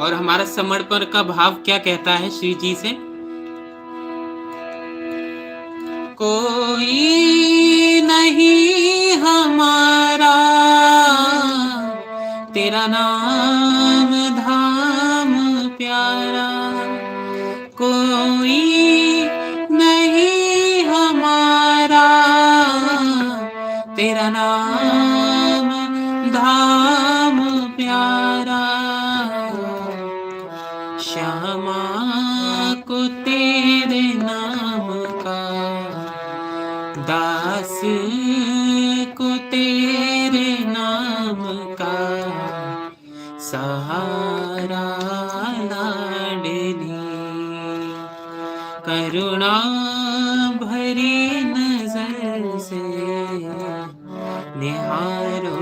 और हमारा समर्पण का भाव क्या कहता है श्री जी से? कोई नहीं हमारा तेरा नाम धाम प्यारा, कोई नहीं हमारा तेरा नाम धाम प्यारा, श्यामा को तेरे नाम का, दास को तेरे नाम का सहारा लाडली, करुणा भरी नजर से निहारो